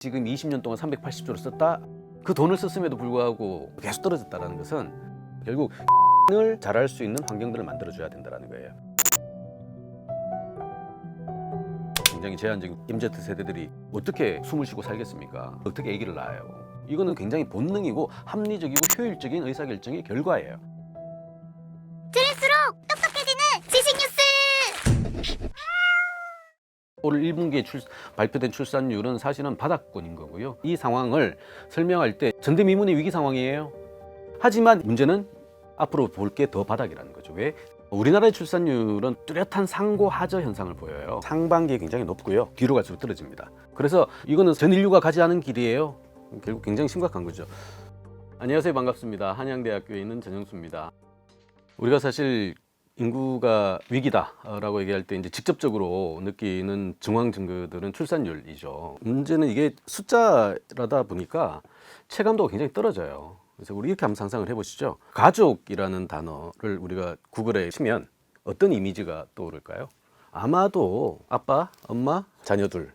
지금 20년 동안 380조를 썼다. 그 돈을 썼음에도 불구하고 계속 떨어졌다는 것은 결국 을 잘할 수 있는 환경들을 만들어줘야 된다는 거예요. 굉장히 제한적인 MZ 세대들이 어떻게 숨을 쉬고 살겠습니까? 어떻게 아기를 낳아요? 이거는 굉장히 본능이고 합리적이고 효율적인 의사결정의 결과예요. 들을수록 똑똑해지는 지식 뉴스. 올 1분기에 발표된 출산율은 사실은 바닥권인 거고요. 이 상황을 설명할 때 전대미문의 위기 상황이에요. 하지만 문제는 앞으로 볼 게 더 바닥이라는 거죠. 왜? 우리나라의 출산율은 뚜렷한 상고하저 현상을 보여요. 상반기에 굉장히 높고요. 뒤로 갈수록 떨어집니다. 그래서 이거는 전 인류가 가지 않은 길이에요. 결국 굉장히 심각한 거죠. 안녕하세요. 반갑습니다. 한양대학교에 있는 전영수입니다. 우리가 사실 인구가 위기다라고 얘기할 때 이제 직접적으로 느끼는 정황 증거들은 출산율이죠. 문제는 이게 숫자라다 보니까 체감도가 굉장히 떨어져요. 그래서 우리 이렇게 한번 상상을 해보시죠. 가족이라는 단어를 우리가 구글에 치면 어떤 이미지가 떠오를까요? 아마도 아빠, 엄마, 자녀들,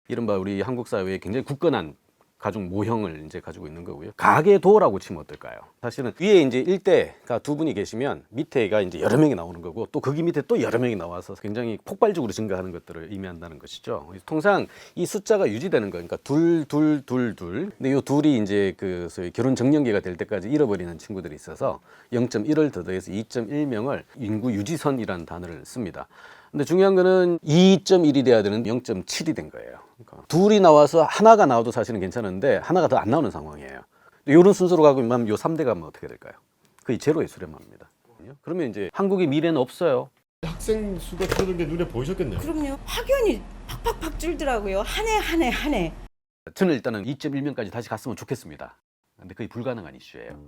이른바 우리 한국 사회에 굉장히 굳건한 가족 모형을 이제 가지고 있는 거고요. 가계도라고 치면 어떨까요? 사실은 위에 이제 일대가 두 분이 계시면 밑에가 이제 여러 명이 나오는 거고 또 거기 밑에 또 여러 명이 나와서 굉장히 폭발적으로 증가하는 것들을 의미한다는 것이죠. 통상 이 숫자가 유지되는 거니까 둘. 근데 이 둘이 이제 그 소위 결혼 정년기가 될 때까지 잃어버리는 친구들이 있어서 0.1을 더해서 2.1명을 인구 유지선이라는 단어를 씁니다. 근데 중요한 거는 2.1이 돼야 되는 0.7이 된 거예요. 그러니까 둘이 나와서 하나가 나와도 사실은 괜찮은데 하나가 더 안 나오는 상황이에요. 이런 순서로 가고 있으면 요 3대 가면 어떻게 될까요? 거의 제로에 수렴합니다. 그러면 이제 한국의 미래는 없어요. 학생 수가 줄어든 게 눈에 보이셨겠네요. 그럼요. 확연히 팍팍팍 줄더라고요. 한 해. 저는 일단은 2.1명까지 다시 갔으면 좋겠습니다. 근데 거의 불가능한 이슈예요.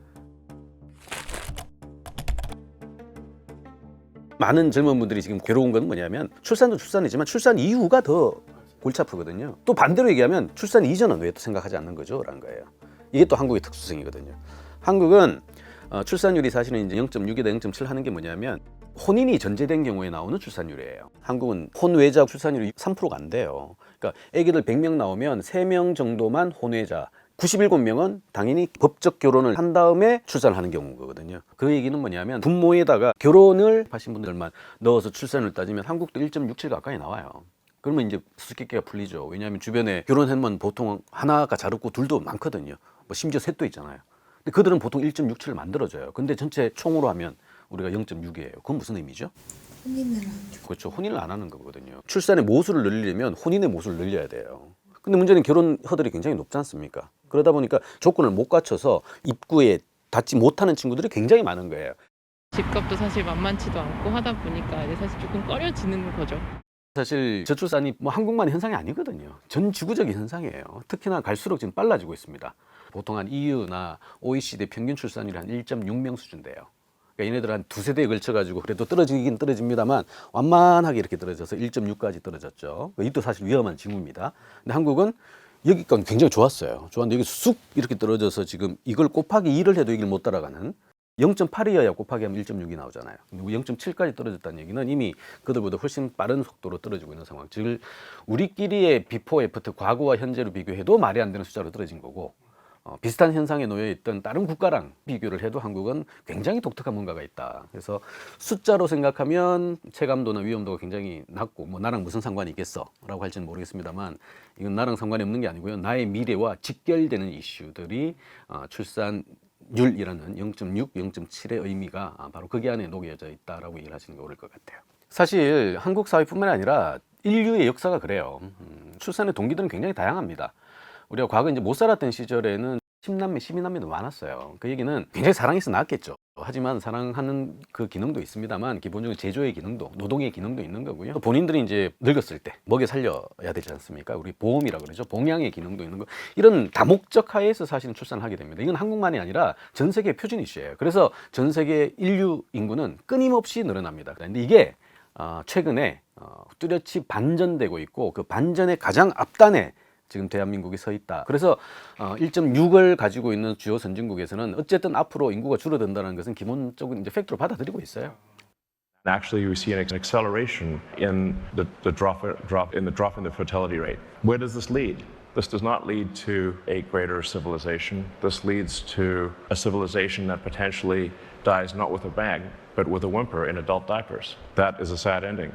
많은 젊은 분들이 지금 괴로운 건 뭐냐면 출산도 출산이지만 출산 이후가 더 골치 아프거든요. 또 반대로 얘기하면 출산 이전은 왜 또 생각하지 않는 거죠? 라는 거예요. 이게 또 한국의 특수성이거든요. 한국은 출산율이 사실은 이제 0.6에다 0.7 하는 게 뭐냐면 혼인이 전제된 경우에 나오는 출산율이에요. 한국은 혼외자 출산율이 3%가 안 돼요. 그러니까 아기들 100명 나오면 3명 정도만 혼외자, 97명은 당연히 법적 결혼을 한 다음에 출산을 하는 경우거든요. 그 얘기는 뭐냐면 부모에다가 결혼을 하신 분들만 넣어서 출산을 따지면 한국도 1.67 가까이 나와요. 그러면 이제 수수께끼가 풀리죠. 왜냐하면 주변에 결혼하면 보통 하나가 잘 없고 둘도 많거든요. 뭐 심지어 셋도 있잖아요. 근데 그들은 보통 1.67을 만들어줘요. 근데 전체 총으로 하면 우리가 0.6이에요. 그건 무슨 의미죠? 혼인을 안 줘. 그렇죠. 혼인을 안 하는 거거든요. 출산의 모수를 늘리려면 혼인의 모수를 늘려야 돼요. 근데 문제는 결혼 허들이 굉장히 높지 않습니까? 그러다 보니까 조건을 못 갖춰서 입구에 닿지 못하는 친구들이 굉장히 많은 거예요. 집값도 사실 만만치도 않고 하다 보니까 이제 사실 조금 꺼려지는 거죠. 사실 저출산이 뭐 한국만의 현상이 아니거든요. 전 지구적인 현상이에요. 특히나 갈수록 지금 빨라지고 있습니다. 보통 한 EU나 OECD 평균 출산율이 한 1.6명 수준 돼요. 그러니까 얘네들 한 두세 대에 걸쳐가지고 그래도 떨어지긴 떨어집니다만 완만하게 이렇게 떨어져서 1.6까지 떨어졌죠. 이것도 사실 위험한 징후입니다. 근데 한국은 여기까지 굉장히 좋았어요. 좋았는데 여기 쑥 이렇게 떨어져서 지금 이걸 곱하기 2를 해도 이걸 못 따라가는 0.8이어야 곱하기 하면 1.6이 나오잖아요. 근데 0.7까지 떨어졌다는 얘기는 이미 그들보다 훨씬 빠른 속도로 떨어지고 있는 상황. 즉 우리끼리의 비포 애프터 과거와 현재로 비교해도 말이 안 되는 숫자로 떨어진 거고 비슷한 현상에 놓여 있던 다른 국가랑 비교를 해도 한국은 굉장히 독특한 뭔가가 있다. 그래서 숫자로 생각하면 체감도나 위험도가 굉장히 낮고 뭐 나랑 무슨 상관이 있겠어라고 할지는 모르겠습니다만 이건 나랑 상관이 없는 게 아니고요. 나의 미래와 직결되는 이슈들이 출산율이라는 0.6, 0.7의 의미가 바로 거기 안에 녹여져 있다라고 얘기를 하시는 게 옳을 것 같아요. 사실 한국 사회뿐만 아니라 인류의 역사가 그래요. 출산의 동기들은 굉장히 다양합니다. 우리가 과거 이제 못 살았던 시절에는 10남매, 12남매도 많았어요. 그 얘기는 굉장히 사랑해서 낳았겠죠. 하지만 사랑하는 그 기능도 있습니다만 기본적으로 제조의 기능도, 노동의 기능도 있는 거고요. 또 본인들이 이제 늙었을 때 먹여 살려야 되지 않습니까? 우리 보험이라고 그러죠. 봉양의 기능도 있는 거. 이런 다목적 하에서 사실은 출산을 하게 됩니다. 이건 한국만이 아니라 전 세계 표준 이슈예요. 그래서 전 세계 인류 인구는 끊임없이 늘어납니다. 그런데 이게 최근에 뚜렷이 반전되고 있고 그 반전의 가장 앞단에 지금 대한민국이 서 있다. 그래서 1.6을 가지고 있는 주요 선진국에서는 어쨌든 앞으로 인구가 줄어든다는 것은 기본적인 이제 팩트로 받아들이고 있어요. Actually, we see an acceleration in the drop in the fertility rate. Where does this lead? This does not lead to a greater civilization. This leads to a civilization that potentially dies not with a bang, but with a whimper in adult diapers. That is a sad ending.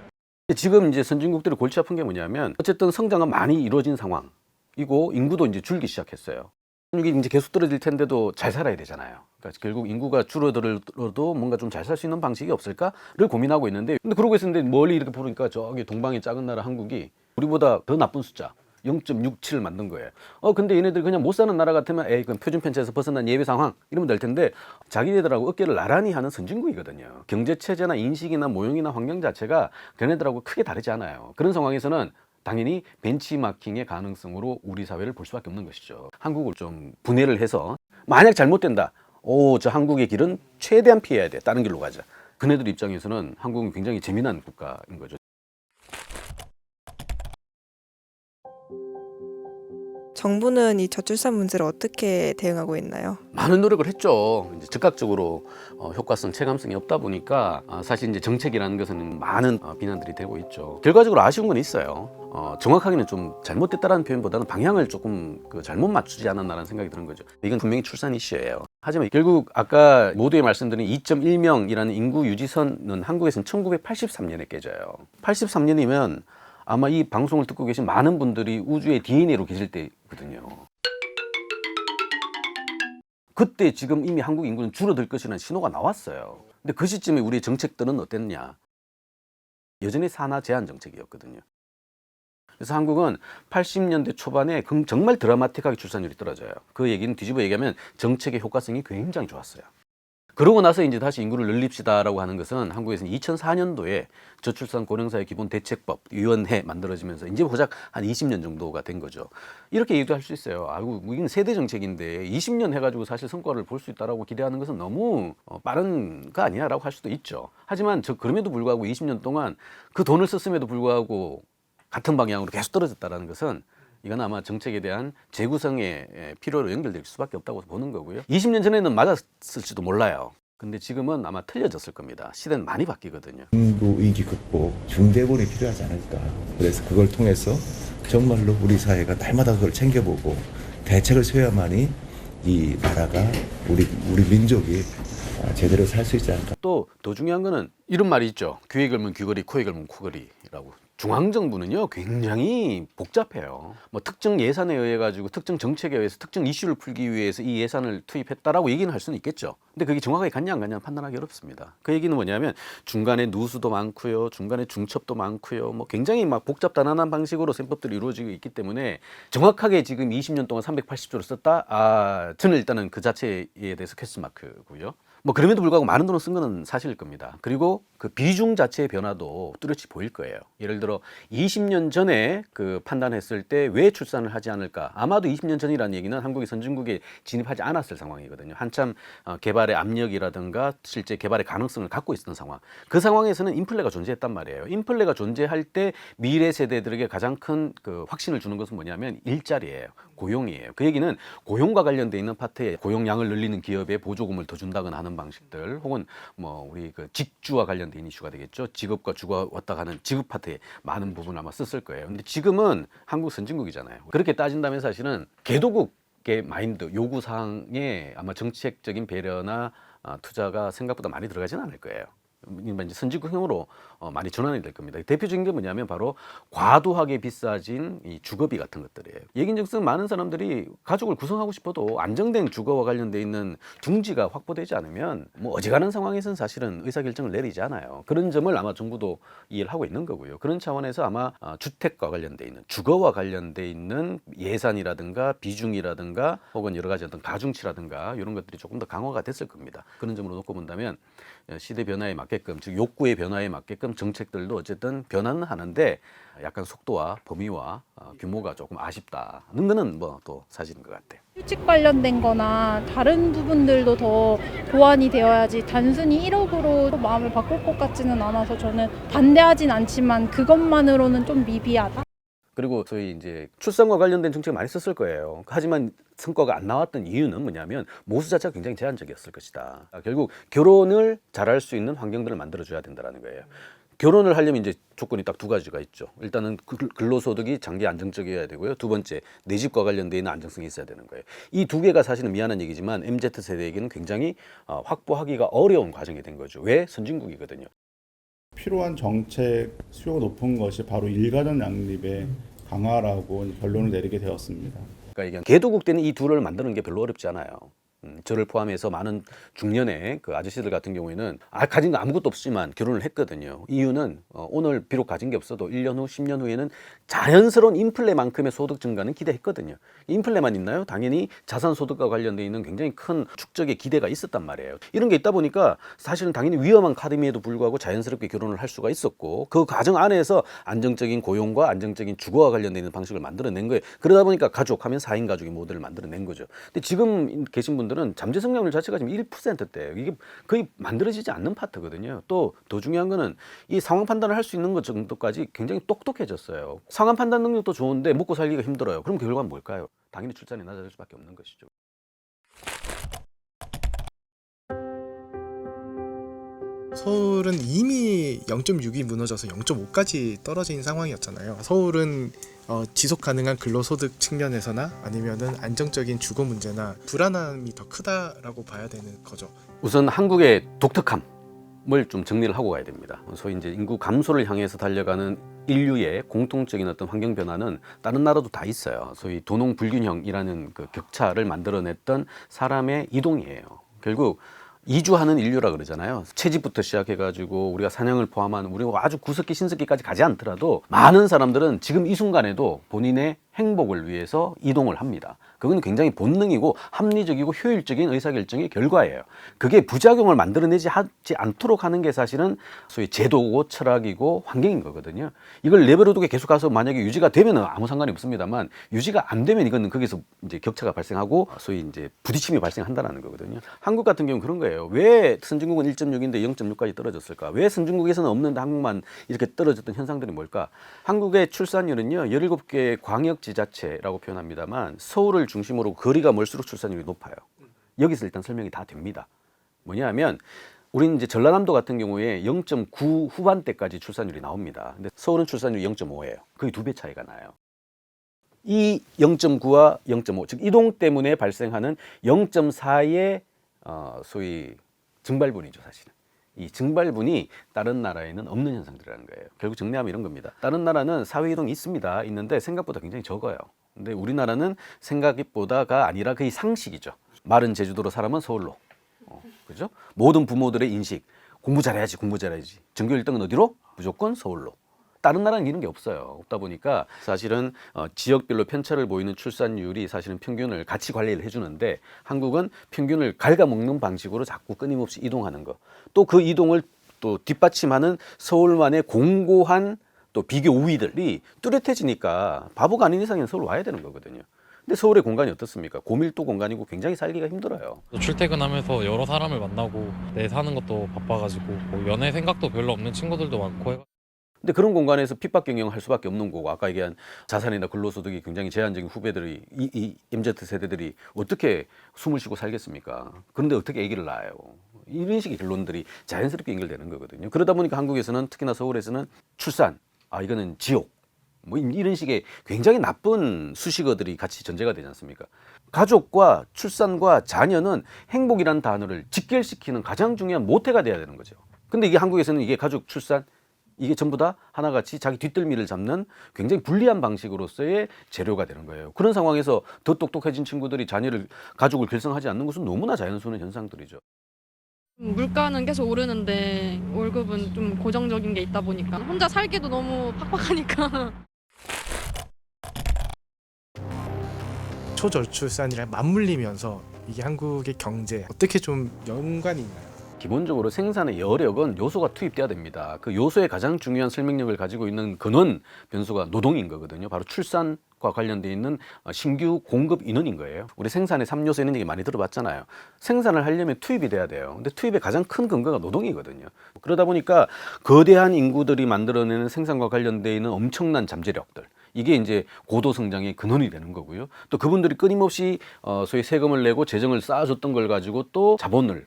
지금 이제 선진국들이 골치 아픈 게 뭐냐면 어쨌든 성장은 많이 이루어진 상황이고 인구도 이제 줄기 시작했어요. 이게 이제 계속 떨어질 텐데도 잘 살아야 되잖아요. 그러니까 결국 인구가 줄어들어도 뭔가 좀 잘 살 수 있는 방식이 없을까를 고민하고 있는데, 근데 그러고 있었는데 멀리 이렇게 보니까 저기 동방의 작은 나라 한국이 우리보다 더 나쁜 숫자 0.67을 만든 거예요. 근데 얘네들 그냥 못 사는 나라 같으면 에이 그건 표준 편차에서 벗어난 예외 상황 이러면 될 텐데, 자기네들하고 어깨를 나란히 하는 선진국이거든요. 경제 체제나 인식이나 모형이나 환경 자체가 걔네들하고 크게 다르지 않아요. 그런 상황에서는 당연히 벤치마킹의 가능성으로 우리 사회를 볼 수밖에 없는 것이죠. 한국을 좀 분해를 해서 만약 잘못된다. 저 한국의 길은 최대한 피해야 돼. 다른 길로 가자. 그네들 입장에서는 한국은 굉장히 재미난 국가인 거죠. 정부는 이 저출산 문제를 어떻게 대응하고 있나요? 많은 노력을 했죠. 이제 즉각적으로 효과성, 체감성이 없다 보니까 사실 이제 정책이라는 것은 많은 비난들이 되고 있죠. 결과적으로 아쉬운 건 있어요. 정확하게는 좀 잘못됐다라는 표현보다는 방향을 조금 잘못 맞추지 않았나라는 생각이 드는 거죠. 이건 분명히 출산 이슈예요. 하지만 결국 아까 모두에 말씀드린 2.1명이라는 인구 유지선은 한국에서는 1983년에 깨져요. 83년이면 아마 이 방송을 듣고 계신 많은 분들이 우주의 DNA로 계실 때거든요. 그때 지금 이미 한국 인구는 줄어들 것이라는 신호가 나왔어요. 근데 그 시점에 우리의 정책들은 어땠냐? 여전히 산하 제한 정책이었거든요. 그래서 한국은 80년대 초반에 정말 드라마틱하게 출산율이 떨어져요. 그 얘기는 뒤집어 얘기하면 정책의 효과성이 굉장히 좋았어요. 그러고 나서 이제 다시 인구를 늘립시다라고 하는 것은 한국에서는 2004년도에 저출산 고령사회 기본 대책법 위원회 만들어지면서 이제 고작 한 20년 정도가 된 거죠. 이렇게 얘기도 할 수 있어요. 아이고, 이건 세대 정책인데 20년 해가지고 사실 성과를 볼 수 있다라고 기대하는 것은 너무 빠른 거 아니야라고 할 수도 있죠. 하지만 그럼에도 불구하고 20년 동안 그 돈을 썼음에도 불구하고 같은 방향으로 계속 떨어졌다라는 것은 이건 아마 정책에 대한 재구성의 필요로 연결될 수밖에 없다고 보는 거고요. 20년 전에는 맞았을지도 몰라요. 근데 지금은 아마 틀려졌을 겁니다. 시대는 많이 바뀌거든요. 인구 위기 극복 중대본이 필요하지 않을까. 그래서 그걸 통해서 정말로 우리 사회가 날마다 그걸 챙겨보고 대책을 세워야만이 이 나라가 우리 민족이 제대로 살 수 있지 않을까. 또 더 중요한 거는 이런 말이 있죠. 귀에 걸면 귀걸이, 코에 걸면 코걸이라고. 중앙정부는요 굉장히 복잡해요. 뭐 특정 예산에 의해 가지고 특정 정책에 의해서 특정 이슈를 풀기 위해서 이 예산을 투입했다라고 얘기는 할 수는 있겠죠. 근데 그게 정확하게 갔냐 안 갔냐 판단하기 어렵습니다. 그 얘기는 뭐냐면 중간에 누수도 많고요, 중간에 중첩도 많고요, 뭐 굉장히 막 복잡다단한 방식으로 셈법들이 이루어지고 있기 때문에 정확하게 지금 20년 동안 380조를 썼다? 저는 일단은 그 자체에 대해서 퀘스천 마크고요. 뭐 그럼에도 불구하고 많은 돈을 쓴 거는 사실일 겁니다. 그리고 그 비중 자체의 변화도 뚜렷이 보일 거예요. 예를 들어 20년 전에 그 판단했을 때 왜 출산을 하지 않을까? 아마도 20년 전이라는 얘기는 한국이 선진국에 진입하지 않았을 상황이거든요. 한참 개발의 압력이라든가 실제 개발의 가능성을 갖고 있었던 상황. 그 상황에서는 인플레가 존재했단 말이에요. 인플레가 존재할 때 미래 세대들에게 가장 큰 그 확신을 주는 것은 뭐냐면 일자리예요. 고용이에요. 그 얘기는 고용과 관련돼 있는 파트에 고용량을 늘리는 기업에 보조금을 더 준다거나 하는 방식들, 혹은 뭐 우리 그 직주와 관련된 이슈가 되겠죠. 직업과 주가 왔다 가는 직업 파트에 많은 부분을 아마 썼을 거예요. 근데 지금은 한국 선진국이잖아요. 그렇게 따진다면 사실은 개도국의 마인드, 요구 사항에 아마 정책적인 배려나 투자가 생각보다 많이 들어가지는 않을 거예요. 이제 선진국형으로 많이 전환이 될 겁니다. 대표적인 게 뭐냐면 바로 과도하게 비싸진 이 주거비 같은 것들이에요. 얘긴즉슨 많은 사람들이 가족을 구성하고 싶어도 안정된 주거와 관련돼 있는 둥지가 확보되지 않으면 뭐 어지간한 상황에서는 사실은 의사결정을 내리지 않아요. 그런 점을 아마 정부도 이해를 하고 있는 거고요. 그런 차원에서 아마 주택과 관련돼 있는, 주거와 관련돼 있는 예산이라든가 비중이라든가 혹은 여러 가지 어떤 가중치라든가 이런 것들이 조금 더 강화가 됐을 겁니다. 그런 점으로 놓고 본다면 시대 변화에 맞게끔, 즉 욕구의 변화에 맞게끔 정책들도 어쨌든 변화는 하는데 약간 속도와 범위와 규모가 조금 아쉽다는 거는 뭐 또 사실인 것 같아요. 휴직 관련된 거나 다른 부분들도 더 보완이 되어야지 단순히 1억으로 마음을 바꿀 것 같지는 않아서 저는 반대하진 않지만 그것만으로는 좀 미비하다. 그리고 저희 이제 출산과 관련된 정책을 많이 썼을 거예요. 하지만 성과가 안 나왔던 이유는 뭐냐면 모수 자체가 굉장히 제한적이었을 것이다. 결국 결혼을 잘할 수 있는 환경들을 만들어줘야 된다는 거예요. 결혼을 하려면 이제 조건이 딱 두 가지가 있죠. 일단은 근로소득이 장기 안정적이어야 되고요. 두 번째, 내 집과 관련되어 있는 안정성이 있어야 되는 거예요. 이 두 개가 사실은 미안한 얘기지만 MZ세대에게는 굉장히 확보하기가 어려운 과정이 된 거죠. 왜? 선진국이거든요. 필요한 정책 수요가 높은 것이 바로 일가족 양립의 강화라고 결론을 내리게 되었습니다. 그러니까 이게 개도국 때는 이 둘을 만드는 게 별로 어렵지 않아요. 저를 포함해서 많은 중년의 그 아저씨들 같은 경우에는 가진 거 아무것도 없지만 결혼을 했거든요. 이유는 오늘 비록 가진 게 없어도 1년 후, 10년 후에는 자연스러운 인플레만큼의 소득 증가는 기대했거든요. 인플레만 있나요? 당연히 자산 소득과 관련돼 있는 굉장히 큰 축적의 기대가 있었단 말이에요. 이런 게 있다 보니까 사실은 당연히 위험한 카드임에도 불구하고 자연스럽게 결혼을 할 수가 있었고 그 과정 안에서 안정적인 고용과 안정적인 주거와 관련돼 있는 방식을 만들어낸 거예요. 그러다 보니까 가족하면 4인 가족의 모델을 만들어낸 거죠. 근데 지금 계신 분들은 잠재 성장률 자체가 지금 1%대예요. 이게 거의 만들어지지 않는 파트거든요. 또 더 중요한 거는 이 상황 판단을 할 수 있는 것 정도까지 굉장히 똑똑해졌어요. 상황 판단 능력도 좋은데 먹고 살기가 힘들어요. 그럼 결과는 뭘까요? 당연히 출산이 낮아질 수밖에 없는 것이죠. 서울은 이미 0.6이 무너져서 0.5까지 떨어진 상황이었잖아요. 서울은 지속 가능한 근로소득 측면에서나 아니면은 안정적인 주거 문제나 불안함이 더 크다라고 봐야 되는 거죠. 우선 한국의 독특함을 좀 정리를 하고 가야 됩니다. 소위 이제 인구 감소를 향해서 달려가는 인류의 공통적인 어떤 환경 변화는 다른 나라도 다 있어요. 소위 도농 불균형이라는 그 격차를 만들어냈던 사람의 이동이에요. 결국 이주하는 인류라 그러잖아요. 채집부터 시작해가지고 우리가 사냥을 포함한 우리가 아주 구석기 신석기까지 가지 않더라도 많은 사람들은 지금 이 순간에도 본인의 행복을 위해서 이동을 합니다. 그건 굉장히 본능이고 합리적이고 효율적인 의사결정의 결과예요. 그게 부작용을 만들어내지 않도록 하는 게 사실은 소위 제도고 철학이고 환경인 거거든요. 이걸 내버려두고 계속 가서 만약에 유지가 되면 아무 상관이 없습니다만 유지가 안 되면 이거는 거기서 이제 격차가 발생하고 소위 이제 부딪힘이 발생한다는 거거든요. 한국 같은 경우는 그런 거예요. 왜 선진국은 1.6인데 0.6까지 떨어졌을까? 왜 선진국에서는 없는데 한국만 이렇게 떨어졌던 현상들이 뭘까? 한국의 출산율은요, 17개의 광역지자체라고 표현합니다만 서울을 중심으로 거리가 멀수록 출산율이 높아요. 여기서 일단 설명이 다 됩니다. 뭐냐면 우리는 이제 전라남도 같은 경우에 0.9 후반대까지 출산율이 나옵니다. 근데 서울은 출산율이 0.5예요. 거의 2배 차이가 나요. 이 0.9와 0.5, 즉 이동 때문에 발생하는 0.4의 소위 증발분이죠, 사실은. 이 증발분이 다른 나라에는 없는 현상들이라는 거예요. 결국 정리하면 이런 겁니다. 다른 나라는 사회이동이 있습니다. 있는데 생각보다 굉장히 적어요. 근데 우리나라는 생각보다가 아니라 거의 상식이죠. 마른 제주도로 살아면 서울로. 그죠? 모든 부모들의 인식. 공부 잘해야지, 공부 잘해야지. 전교 1등은 어디로? 무조건 서울로. 다른 나라는 이런 게 없어요. 없다 보니까 사실은 지역별로 편차를 보이는 출산율이 사실은 평균을 같이 관리를 해주는데 한국은 평균을 갉아먹는 방식으로 자꾸 끊임없이 이동하는 거. 또 그 이동을 또 뒷받침하는 서울만의 공고한 또 비교 우위들이 뚜렷해지니까 바보가 아닌 이상은 서울 와야 되는 거거든요. 근데 서울의 공간이 어떻습니까? 고밀도 공간이고 굉장히 살기가 힘들어요. 출퇴근하면서 여러 사람을 만나고 내 사는 것도 바빠가지고 뭐 연애 생각도 별로 없는 친구들도 많고 근데 그런 공간에서 핍박 경영을 할 수밖에 없는 거고 아까 얘기한 자산이나 근로소득이 굉장히 제한적인 후배들이 이 MZ 세대들이 어떻게 숨을 쉬고 살겠습니까? 그런데 어떻게 아기를 낳아요? 이런 식의 결론들이 자연스럽게 연결되는 거거든요. 그러다 보니까 한국에서는 특히나 서울에서는 출산, 이거는 지옥, 뭐 이런 식의 굉장히 나쁜 수식어들이 같이 전제가 되지 않습니까? 가족과 출산과 자녀는 행복이라는 단어를 직결시키는 가장 중요한 모태가 돼야 되는 거죠. 근데 이게 한국에서는 이게 가족, 출산, 이게 전부 다 하나같이 자기 뒷덜미를 잡는 굉장히 불리한 방식으로서의 재료가 되는 거예요. 그런 상황에서 더 똑똑해진 친구들이 가족을 결성하지 않는 것은 너무나 자연스러운 현상들이죠. 물가는 계속 오르는데 월급은 좀 고정적인 게 있다 보니까 혼자 살기도 너무 팍팍하니까. 초저출산이랑 맞물리면서 이게 한국의 경제 어떻게 좀 연관이 있나요? 기본적으로 생산의 여력은 요소가 투입돼야 됩니다. 그 요소의 가장 중요한 설명력을 가지고 있는 근원 변수가 노동인 거거든요. 바로 출산과 관련되어 있는 신규 공급 인원인 거예요. 우리 생산의 3요소 있는 얘기 많이 들어봤잖아요. 생산을 하려면 투입이 돼야 돼요. 근데 투입의 가장 큰 근거가 노동이거든요. 그러다 보니까 거대한 인구들이 만들어내는 생산과 관련되어 있는 엄청난 잠재력들, 이게 이제 고도 성장의 근원이 되는 거고요. 또 그분들이 끊임없이 소위 세금을 내고 재정을 쌓아줬던 걸 가지고 또 자본을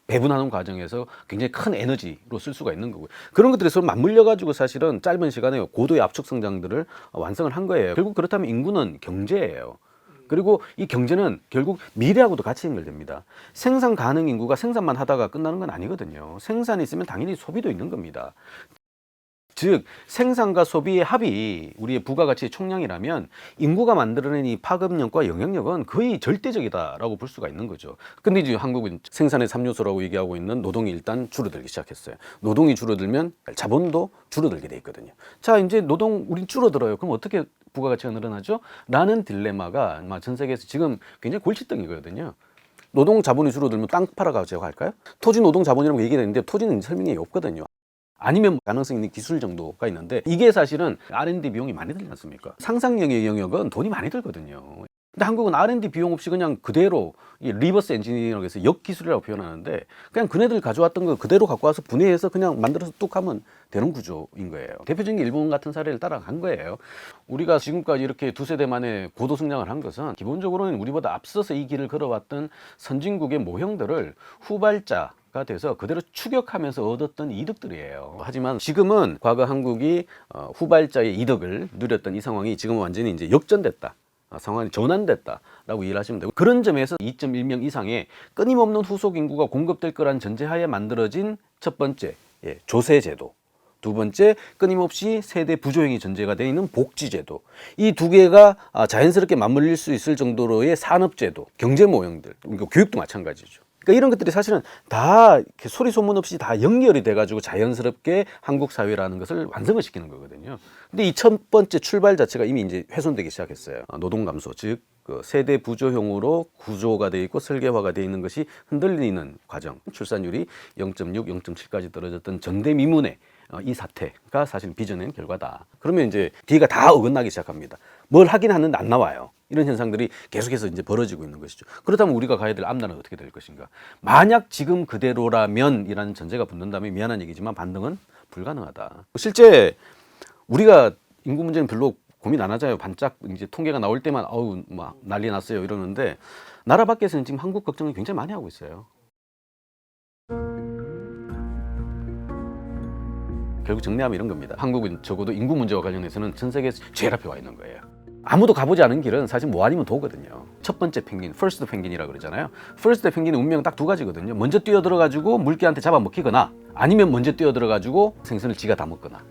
배분하는 과정에서 굉장히 큰 에너지로 쓸 수가 있는 거고요. 그런 것들이 서로 맞물려 가지고 사실은 짧은 시간에 고도의 압축 성장들을 완성을 한 거예요. 결국 그렇다면 인구는 경제예요. 그리고 이 경제는 결국 미래하고도 같이 연결됩니다. 생산 가능 인구가 생산만 하다가 끝나는 건 아니거든요. 생산이 있으면 당연히 소비도 있는 겁니다. 즉 생산과 소비의 합이 우리의 부가가치의 총량이라면 인구가 만들어낸 이 파급력과 영향력은 거의 절대적이다라고 볼 수가 있는 거죠. 근데 이제 한국은 생산의 3요소라고 얘기하고 있는 노동이 일단 줄어들기 시작했어요. 노동이 줄어들면 자본도 줄어들게 돼 있거든요. 자, 이제 노동 우린 줄어들어요. 그럼 어떻게 부가가치가 늘어나죠? 라는 딜레마가 아마 전 세계에서 지금 굉장히 골칫덩이거든요. 노동 자본이 줄어들면 땅 팔아가지고 할까요? 토지 노동 자본이라고 얘기했는데 토지는 설명이 없거든요. 아니면 가능성 있는 기술 정도가 있는데 이게 사실은 R&D 비용이 많이 들지 않습니까? 상상력의 영역은 돈이 많이 들거든요. 근데 한국은 R&D 비용 없이 그냥 그대로 리버스 엔지니어링이라고 해서 역기술이라고 표현하는데 그냥 그네들 가져왔던 거 그대로 갖고 와서 분해해서 그냥 만들어서 뚝 하면 되는 구조인 거예요. 대표적인 게 일본 같은 사례를 따라간 거예요. 우리가 지금까지 이렇게 두세 대 만에 고도 성장을 한 것은 기본적으로는 우리보다 앞서서 이 길을 걸어왔던 선진국의 모형들을 후발자가 돼서 그대로 추격하면서 얻었던 이득들이에요. 하지만 지금은 과거 한국이 후발자의 이득을 누렸던 이 상황이 지금은 완전히 이제 역전됐다. 상황이 전환됐다라고 이해를 하시면 되고 그런 점에서 2.1명 이상의 끊임없는 후속 인구가 공급될 거란 전제하에 만들어진 첫 번째 조세제도, 두 번째 끊임없이 세대 부조형이 전제가 되어 있는 복지제도, 이 두 개가 자연스럽게 맞물릴 수 있을 정도로의 산업제도, 경제 모형들, 교육도 마찬가지죠. 그러니까 이런 것들이 사실은 다 이렇게 소리 소문 없이 다 연결이 돼가지고 자연스럽게 한국 사회라는 것을 완성을 시키는 거거든요. 근데 이 첫 번째 출발 자체가 이미 이제 훼손되기 시작했어요. 노동 감소, 즉 그 세대 부조형으로 구조가 되어 있고 설계화가 되어 있는 것이 흔들리는 과정. 출산율이 0.6, 0.7까지 떨어졌던 전대미문의 이 사태가 사실 빚어낸 결과다. 그러면 이제 뒤가 다 어긋나기 시작합니다. 뭘 하긴 하는데 안 나와요. 이런 현상들이 계속해서 이제 벌어지고 있는 것이죠. 그렇다면 우리가 가야 될 앞날은 어떻게 될 것인가? 만약 지금 그대로라면이라는 전제가 붙는다면 미안한 얘기지만 반등은 불가능하다. 실제 우리가 인구 문제는 별로 고민 안 하잖아요. 반짝 이제 통계가 나올 때만 어우 막 난리 났어요 이러는데 나라 밖에서는 지금 한국 걱정을 굉장히 많이 하고 있어요. 결국 정리하면 이런 겁니다. 한국은 적어도 인구 문제와 관련해서는 전 세계에서 제일 앞에 와 있는 거예요. 아무도 가보지 않은 길은 사실 뭐 아니면 도거든요. 첫 번째 펭귄, 퍼스트 펭귄이라고 그러잖아요. 퍼스트 펭귄의 운명 딱 두 가지거든요. 먼저 뛰어들어가지고 물개한테 잡아먹히거나 아니면 먼저 뛰어들어가지고 생선을 지가 다 먹거나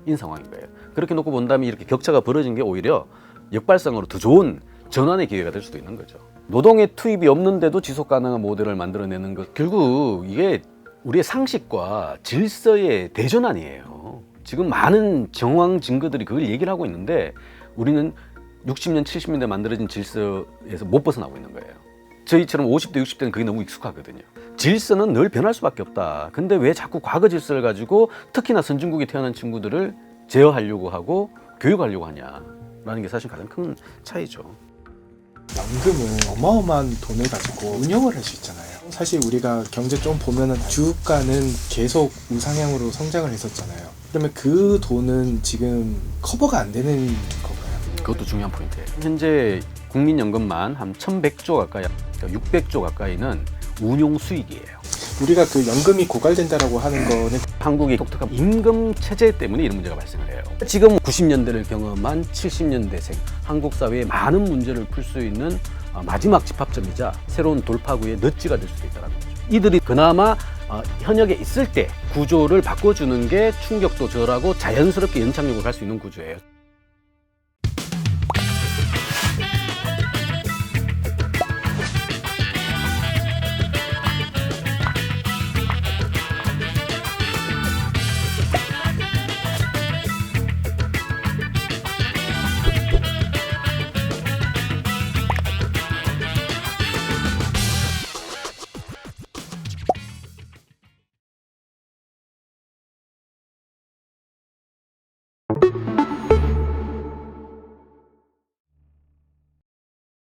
인 상황인 거예요. 그렇게 놓고 본다면 이렇게 격차가 벌어진 게 오히려 역발상으로 더 좋은 전환의 기회가 될 수도 있는 거죠. 노동의 투입이 없는데도 지속 가능한 모델을 만들어내는 것, 결국 이게 우리의 상식과 질서의 대전환이에요. 지금 많은 정황 증거들이 그걸 얘기를 하고 있는데 우리는 60년, 70년대 만들어진 질서에서 못 벗어나고 있는 거예요. 저희처럼 50대, 60대는 그게 너무 익숙하거든요. 질서는 늘 변할 수밖에 없다. 근데 왜 자꾸 과거 질서를 가지고 특히나 선진국에 태어난 친구들을 제어하려고 하고 교육하려고 하냐라는 게 사실 가장 큰 차이죠. 연금은 어마어마한 돈을 가지고 운영을 할 수 있잖아요. 사실 우리가 경제 좀 보면은 주가는 계속 우상향으로 성장을 했었잖아요. 그러면 그 돈은 지금 커버가 안 되는 건가요? 그것도 중요한 포인트예요. 현재 국민연금만 한 1,100조 가까이, 600조 가까이는 운용 수익이에요. 우리가 그 연금이 고갈된다라고 하는 거는 한국의 독특한 임금 체제 때문에 이런 문제가 발생을 해요. 지금 90년대를 경험한 70년대생 한국 사회의 많은 문제를 풀 수 있는 마지막 집합점이자 새로운 돌파구의 넛지가 될 수도 있다는 거죠. 이들이 그나마 현역에 있을 때 구조를 바꿔주는 게 충격도 덜하고 자연스럽게 연착륙을 할 수 있는 구조예요.